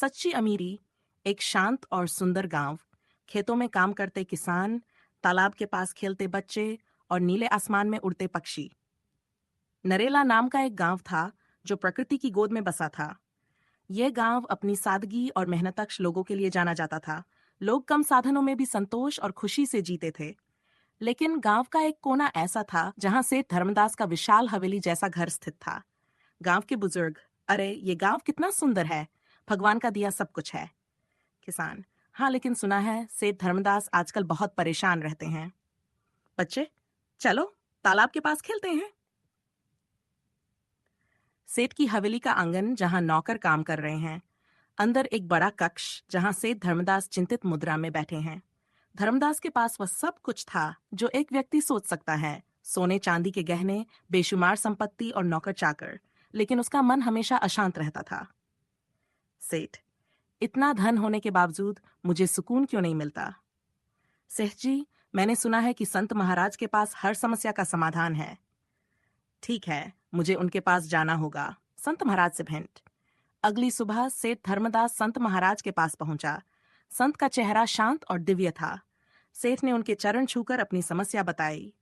सच्ची अमीरी। एक शांत और सुंदर गांव, खेतों में काम करते किसान, तालाब के पास खेलते बच्चे और नीले आसमान में उड़ते पक्षी। नरेला नाम का एक गांव था जो प्रकृति की गोद में बसा था। यह गांव अपनी सादगी और मेहनतकश लोगों के लिए जाना जाता था। लोग कम साधनों में भी संतोष और खुशी से जीते थे। लेकिन गांव का एक कोना ऐसा था जहां सेठ धर्मदास का विशाल हवेली जैसा घर स्थित था। गांव के बुजुर्ग, अरे ये गांव कितना सुंदर है, भगवान का दिया सब कुछ है। किसान, हाँ लेकिन सुना है सेठ धर्मदास आजकल बहुत परेशान रहते हैं। बच्चे, चलो तालाब के पास खेलते हैं। सेठ की हवेली का आंगन जहां नौकर काम कर रहे हैं, अंदर एक बड़ा कक्ष जहां सेठ धर्मदास चिंतित मुद्रा में बैठे हैं। धर्मदास के पास वह सब कुछ था जो एक व्यक्ति सोच सकता है, सोने चांदी के गहने, बेशुमार संपत्ति और नौकर चाकर, लेकिन उसका मन हमेशा अशांत रहता था। सेठ, इतना धन होने के बावजूद मुझे सुकून क्यों नहीं मिलता? सेठ जी, मैंने सुना है कि संत महाराज के पास हर समस्या का समाधान है। ठीक है, मुझे उनके पास जाना होगा। संत महाराज से भेंट। अगली सुबह सेठ धर्मदास संत महाराज के पास पहुंचा। संत का चेहरा शांत और दिव्य था। सेठ ने उनके चरण छूकर अपनी समस्या बताई।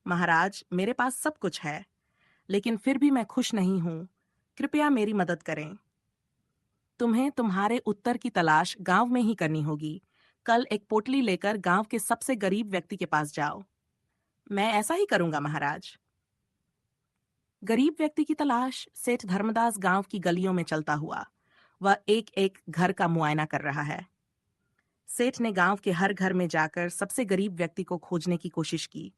महाराज, मेरे पास सब कुछ है, लेकिन फिर भी मैं खुश नहीं हूं। कृपया मेरी मदद करें। तुम्हें तुम्हारे उत्तर की तलाश गांव में ही करनी होगी। कल एक पोटली लेकर गांव के सबसे गरीब व्यक्ति के पास जाओ। मैं ऐसा ही करूंगा महाराज। गरीब व्यक्ति की तलाश। सेठ धर्मदास गांव की गलियों में चलता हुआ, वह एक एक घर का मुआयना कर रहा है। सेठ ने गांव के हर घर में जाकर सबसे गरीब व्यक्ति को खोजने की कोशिश की,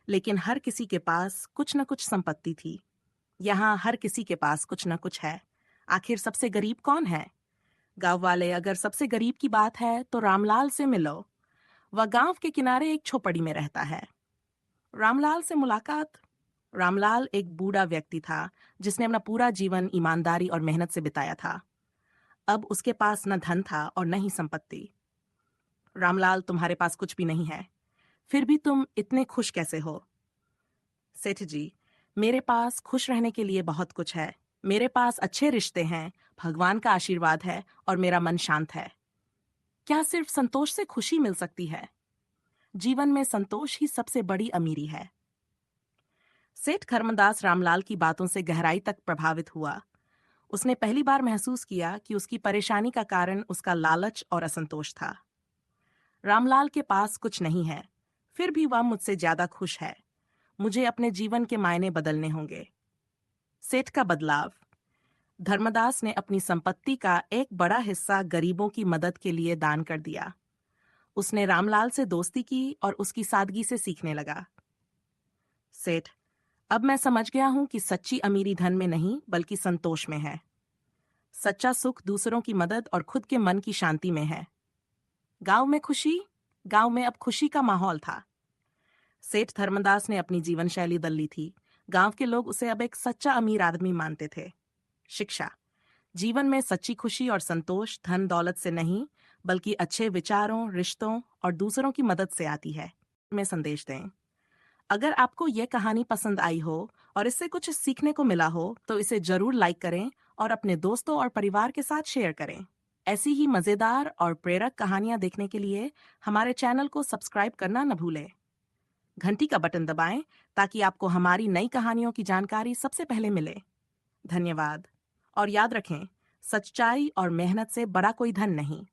लेकिन हर किसी के पास कुछ न कुछ संपत्ति थी। यहाँ हर किसी के पास कुछ न कुछ है। आखिर सबसे गरीब कौन है? गांव वाले, अगर सबसे गरीब की बात है तो रामलाल से मिलो। वह गांव के किनारे एक झोपड़ी में रहता है। रामलाल से मुलाकात। रामलाल एक बूढ़ा व्यक्ति था जिसने अपना पूरा जीवन ईमानदारी और मेहनत से बिताया था। अब उसके पास न धन था और न ही संपत्ति। रामलाल, तुम्हारे पास कुछ भी नहीं है, फिर भी तुम इतने खुश कैसे हो? सेठ जी, मेरे पास खुश रहने के लिए बहुत कुछ है। मेरे पास अच्छे रिश्ते हैं, भगवान का आशीर्वाद है और मेरा मन शांत है। क्या सिर्फ संतोष से खुशी मिल सकती है? जीवन में संतोष ही सबसे बड़ी अमीरी है। सेठ धर्मदास रामलाल की बातों से गहराई तक प्रभावित हुआ। उसने पहली बार महसूस किया कि उसकी परेशानी का कारण उसका लालच और असंतोष था। रामलाल के पास कुछ नहीं है, फिर भी वह मुझसे ज्यादा खुश है। मुझे अपने जीवन के मायने बदलने होंगे। सेठ का बदलाव। धर्मदास ने अपनी संपत्ति का एक बड़ा हिस्सा गरीबों की मदद के लिए दान कर दिया। उसने रामलाल से दोस्ती की और उसकी सादगी से सीखने लगा। सेठ, अब मैं समझ गया हूं कि सच्ची अमीरी धन में नहीं बल्कि संतोष में है। सच्चा सुख दूसरों की मदद और खुद के मन की शांति में है। गांव में खुशी। गांव में अब खुशी का माहौल था। सेठ धर्मदास ने अपनी जीवन शैली बदली थी। गांव के लोग उसे अब एक सच्चा अमीर आदमी मानते थे। शिक्षा। जीवन में सच्ची खुशी और संतोष धन दौलत से नहीं बल्कि अच्छे विचारों, रिश्तों और दूसरों की मदद से आती है। में संदेश दें। अगर आपको यह कहानी पसंद आई हो और इससे कुछ सीखने को मिला हो तो इसे जरूर लाइक करें और अपने दोस्तों और परिवार के साथ शेयर करें। ऐसी ही मजेदार और प्रेरक कहानियां देखने के लिए हमारे चैनल को सब्सक्राइब करना न भूलें। घंटी का बटन दबाएं ताकि आपको हमारी नई कहानियों की जानकारी सबसे पहले मिले। धन्यवाद। और याद रखें, सच्चाई और मेहनत से बड़ा कोई धन नहीं।